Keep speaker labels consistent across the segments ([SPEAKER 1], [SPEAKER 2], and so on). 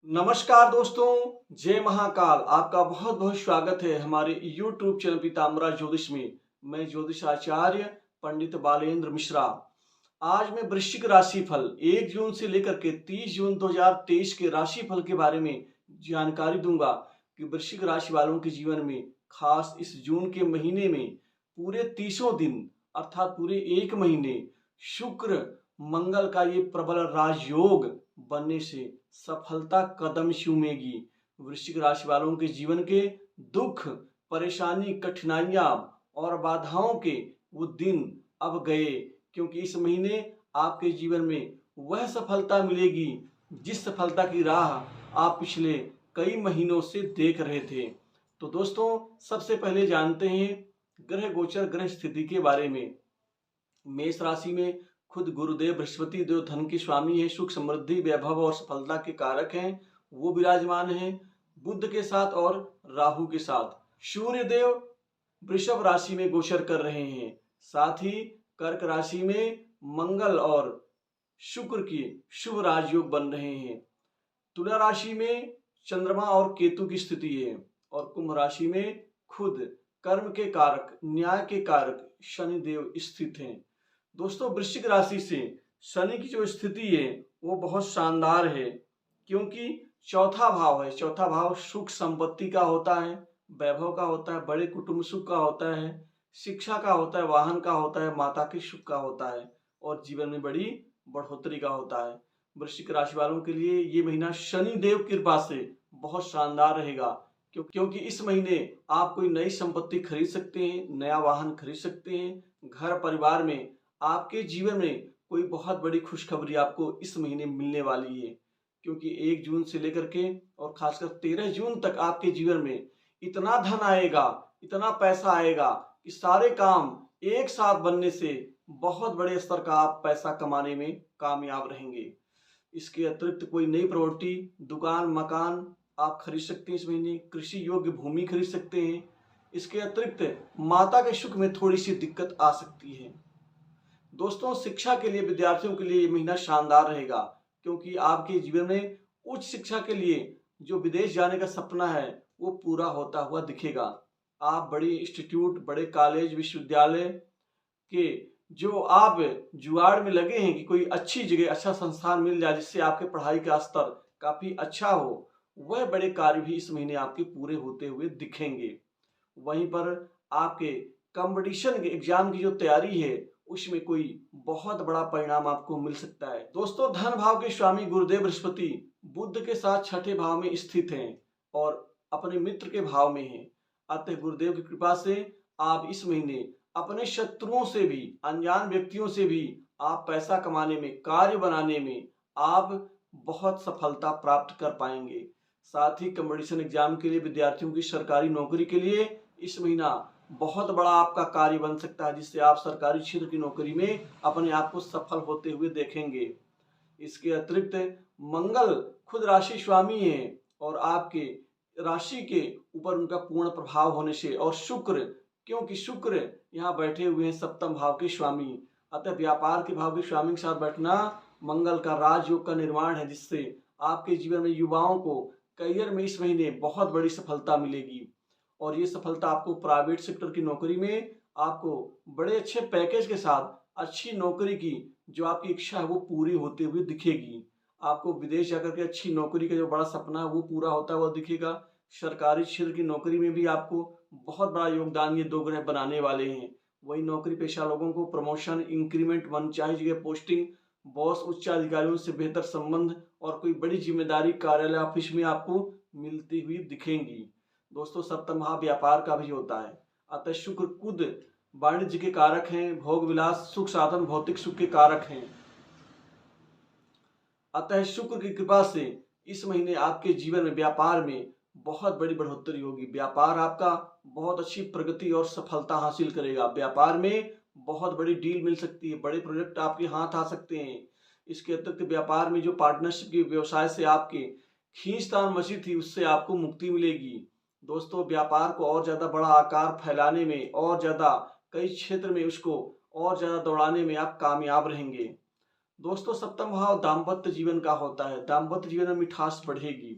[SPEAKER 1] नमस्कार दोस्तों, जय महाकाल। आपका बहुत बहुत स्वागत है हमारे YouTube चैनल पीताम्बरा ज्योतिष में। मैं ज्योतिष आचार्य पंडित बालेंद्र मिश्रा। आज मैं वृश्चिक राशि फल 1 जून से लेकर के 30 जून 2023 के राशि फल के बारे में जानकारी दूंगा कि वृश्चिक राशि वालों के जीवन में खास इस जून के महीने में पूरे 30 दिन अर्थात पूरे 1 महीने शुक्र मंगल का ये प्रबल राजयोग बनने से सफलता कदम चूमेगी। वृश्चिक राशि वालों के जीवन के दुख, परेशानी, कठिनाइयां और बाधाओं के वो दिन अब गए, क्योंकि इस महीने आपके जीवन में वह सफलता मिलेगी जिस सफलता की राह आप पिछले कई महीनों से देख रहे थे। तो दोस्तों, सबसे पहले जानते हैं ग्रह गोचर ग्रह स्थिति के बारे में। मेष राशि में खुद गुरुदेव बृहस्पति देव धन के स्वामी है, सुख समृद्धि वैभव और सफलता के कारक हैं, वो विराजमान हैं बुध के साथ और राहु के साथ। सूर्य देव वृषभ राशि में गोचर कर रहे हैं, साथ ही कर्क राशि में मंगल और शुक्र की शुभ राजयोग बन रहे हैं। तुला राशि में चंद्रमा और केतु की स्थिति है और कुंभ राशि में खुद कर्म के कारक न्याय के कारक शनि देव स्थित हैं। दोस्तों, वृश्चिक राशि से शनि की जो स्थिति है वो बहुत शानदार है, क्योंकि चौथा भाव है। चौथा भाव सुख संपत्ति का होता है, वैभव का होता है, बड़े कुटुंब सुख का होता है, शिक्षा का होता है, वाहन का होता है, माता के सुख का होता है और जीवन में बड़ी बढ़ोतरी का होता है। वृश्चिक राशि वालों के लिए ये महीना शनि देव की कृपा से बहुत शानदार रहेगा, क्योंकि इस महीने आप कोई नई संपत्ति खरीद सकते हैं, नया वाहन खरीद सकते हैं। घर परिवार में आपके जीवन में कोई बहुत बड़ी खुशखबरी आपको इस महीने मिलने वाली है, क्योंकि 1 जून से लेकर के और खासकर 13 जून तक आपके जीवन में इतना धन आएगा, इतना पैसा आएगा कि सारे काम एक साथ बनने से बहुत बड़े स्तर का आप पैसा कमाने में कामयाब रहेंगे। इसके अतिरिक्त कोई नई प्रॉपर्टी, दुकान, मकान आप खरीद सकते हैं इस महीने। कृषि योग्य भूमि खरीद सकते हैं। इसके अतिरिक्त माता के सुख में थोड़ी सी दिक्कत आ सकती है। दोस्तों, शिक्षा के लिए विद्यार्थियों के लिए ये महीना शानदार रहेगा, क्योंकि आपके जीवन में उच्च शिक्षा के लिए जो विदेश जाने का सपना है वो पूरा होता हुआ दिखेगा। आप बड़े इंस्टीट्यूट, बड़े कॉलेज, विश्वविद्यालय के जो आप जुगाड़ में लगे हैं कि कोई अच्छी जगह, अच्छा संस्थान मिल जाए जिससे आपके पढ़ाई का स्तर काफी अच्छा हो, वह बड़े कार्य भी इस महीने आपके पूरे होते हुए दिखेंगे। वहीं पर आपके कंपटीशन के एग्जाम की जो तैयारी है उसमें कोई बहुत बड़ा परिणाम आपको मिल सकता है। दोस्तों, धन भाव के स्वामी गुरुदेव बृहस्पति बुध के साथ छठे भाव में स्थित हैं और अपने मित्र के भाव में हैं। अतः गुरुदेव की कृपा से आप इस महीने अपने शत्रुओं से भी, अनजान व्यक्तियों से भी आप पैसा कमाने में, कार्य बनाने में आप बहुत सफलता प्राप्त कर पाएंगे। साथ ही कंपटीशन एग्जाम के लिए विद्यार्थियों की सरकारी नौकरी के लिए इस महीना बहुत बड़ा आपका कार्य बन सकता है, जिससे आप सरकारी क्षेत्र की नौकरी में अपने आप को सफल होते हुए देखेंगे। इसके अतिरिक्त मंगल खुद राशि स्वामी है और आपके राशि के ऊपर उनका पूर्ण प्रभाव होने से, और शुक्र, क्योंकि शुक्र यहाँ बैठे हुए हैं सप्तम भाव के स्वामी, अतः व्यापार के भाव के स्वामी के साथ बैठना मंगल का राजयोग का निर्माण है, जिससे आपके जीवन में युवाओं को करियर में इस महीने बहुत बड़ी सफलता मिलेगी। और ये सफलता आपको प्राइवेट सेक्टर की नौकरी में आपको बड़े अच्छे पैकेज के साथ अच्छी नौकरी की जो आपकी इच्छा है वो पूरी होते हुए दिखेगी। आपको विदेश जाकर के अच्छी नौकरी का जो बड़ा सपना है वो पूरा होता हुआ दिखेगा। सरकारी क्षेत्र की नौकरी में भी आपको बहुत बड़ा योगदान ये 2 ग्रह बनाने वाले हैं। वही नौकरी पेशा लोगों को प्रमोशन, इंक्रीमेंट, मनचाही जगह पोस्टिंग, बॉस, उच्च अधिकारियों से बेहतर संबंध और कोई बड़ी जिम्मेदारी कार्यालय ऑफिस में आपको मिलती हुई दिखेंगी। दोस्तों, सप्तम भाव व्यापार का भी होता है, अतः शुक्र खुद वाणिज्य के कारक हैं, भोग विलास, सुख साधन, भौतिक सुख के कारक हैं। अतः शुक्र की कृपा से इस महीने आपके जीवन में व्यापार में बहुत बड़ी बढ़ोतरी होगी। व्यापार आपका बहुत अच्छी प्रगति और सफलता हासिल करेगा। व्यापार में बहुत बड़ी डील मिल सकती है, बड़े प्रोजेक्ट आपके हाथ आ सकते हैं। इसके अतिरिक्त व्यापार में जो पार्टनरशिप के व्यवसाय से आपके खींचतान मची थी उससे आपको मुक्ति मिलेगी। दोस्तों, व्यापार को और ज्यादा बड़ा आकार फैलाने में और ज्यादा कई क्षेत्र में उसको और ज्यादा दौड़ाने में आप कामयाब रहेंगे। दोस्तों, सप्तम भाव दाम्पत्य जीवन का होता है। दाम्पत्य जीवन में मिठास बढ़ेगी,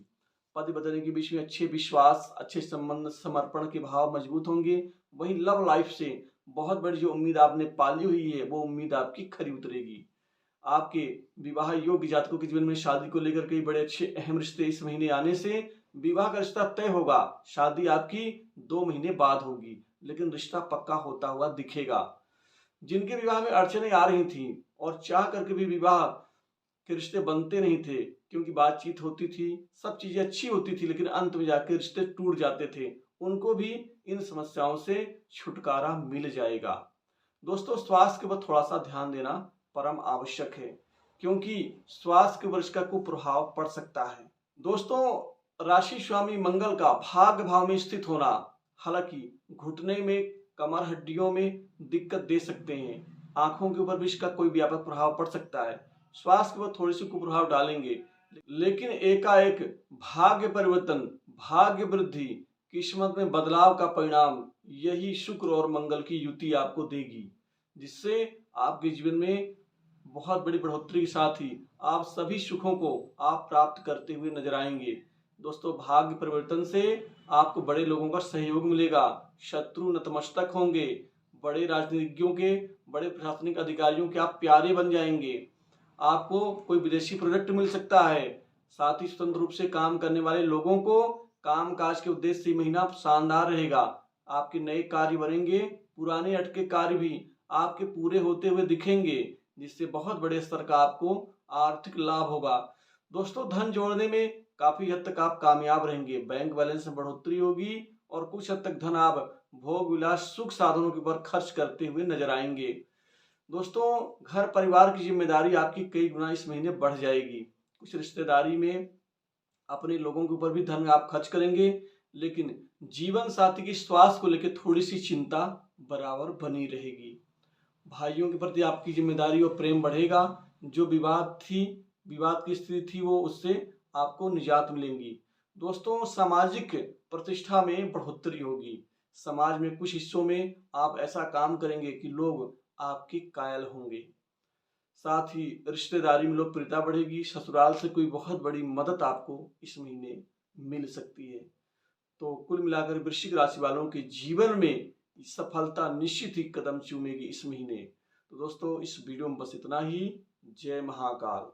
[SPEAKER 1] पति पत्नी के बीच में अच्छे विश्वास, अच्छे संबंध, समर्पण के भाव मजबूत होंगे। वहीं लव लाइफ से बहुत बड़ी जो उम्मीद आपने पाली हुई है वो उम्मीद आपकी खरी उतरेगी। आपके विवाह योग्य जातकों के जीवन में शादी को लेकर कई बड़े अच्छे अहम रिश्ते इस महीने आने से विवाह का रिश्ता तय होगा। शादी आपकी 2 महीने बाद होगी, लेकिन रिश्ता पक्का होता हुआ दिखेगा। जिनके विवाह में अड़चने आ रही थी और चाह करके भी विवाह के रिश्ते बनते नहीं थे, क्योंकि बातचीत होती थी, सब चीजें अच्छी होती थी, लेकिन अंत में जाकर रिश्ते टूट जाते थे, उनको भी इन समस्याओं से छुटकारा मिल जाएगा। दोस्तों, स्वास्थ्य के ऊपर थोड़ा सा ध्यान देना परम आवश्यक है, क्योंकि स्वास्थ्य के ऊपर इसका कुप्रभाव पड़ सकता है। दोस्तों, राशि स्वामी मंगल का भाग्य भाव में स्थित होना हालांकि घुटने में, कमर हड्डियों में दिक्कत दे सकते हैं। आंखों के ऊपर भी इसका कोई व्यापक प्रभाव पड़ सकता है। स्वास्थ्य के ऊपर थोड़ी सी कुप्रभाव डालेंगे, लेकिन एकाएक भाग्य परिवर्तन, भाग्य वृद्धि, किस्मत में बदलाव का परिणाम यही शुक्र और मंगल की युति आपको देगी, जिससे आपके जीवन में बहुत बड़ी बढ़ोतरी के साथ ही आप सभी सुखों को आप प्राप्त करते हुए नजर आएंगे। दोस्तों, भाग्य परिवर्तन से आपको बड़े लोगों का सहयोग मिलेगा, शत्रु नतमस्तक होंगे, बड़े राजनीतिज्ञों के, बड़े प्रशासनिक अधिकारियों के आप प्यारे बन जाएंगे। आपको कोई विदेशी प्रोजेक्ट मिल सकता है। साथ ही स्वतंत्र रूप से काम करने वाले लोगों को काम काज के उद्देश्य से महीना शानदार रहेगा। आपके नए कार्य बनेंगे, पुराने अटके कार्य भी आपके पूरे होते हुए दिखेंगे, जिससे बहुत बड़े स्तर का आपको आर्थिक लाभ होगा। दोस्तों, धन जोड़ने में काफी हद तक आप कामयाब रहेंगे। बैंक बैलेंस में बढ़ोतरी होगी और कुछ हद तक धन आप भोग विलास सुख साधनों के ऊपर खर्च करते हुए नजर आएंगे। दोस्तों, घर परिवार की जिम्मेदारी आपकी कई गुना इस महीने बढ़ जाएगी। कुछ रिश्तेदारी में अपने लोगों के ऊपर भी धन आप खर्च करेंगे, लेकिन जीवन साथी की स्वास्थ्य को लेकर थोड़ी सी चिंता बराबर बनी रहेगी। भाइयों के प्रति आपकी जिम्मेदारी और प्रेम बढ़ेगा। जो विवाद की स्थिति थी वो उससे आपको निजात मिलेंगी। दोस्तों, सामाजिक प्रतिष्ठा में बढ़ोतरी होगी। समाज में कुछ हिस्सों में आप ऐसा काम करेंगे कि लोग आपके कायल होंगे। साथ ही रिश्तेदारी में लोकप्रियता बढ़ेगी। ससुराल से कोई बहुत बड़ी मदद आपको इस महीने मिल सकती है। तो कुल मिलाकर वृश्चिक राशि वालों के जीवन में सफलता निश्चित ही कदम चूमेगी इस महीने। तो दोस्तों, इस वीडियो में बस इतना ही। जय महाकाल।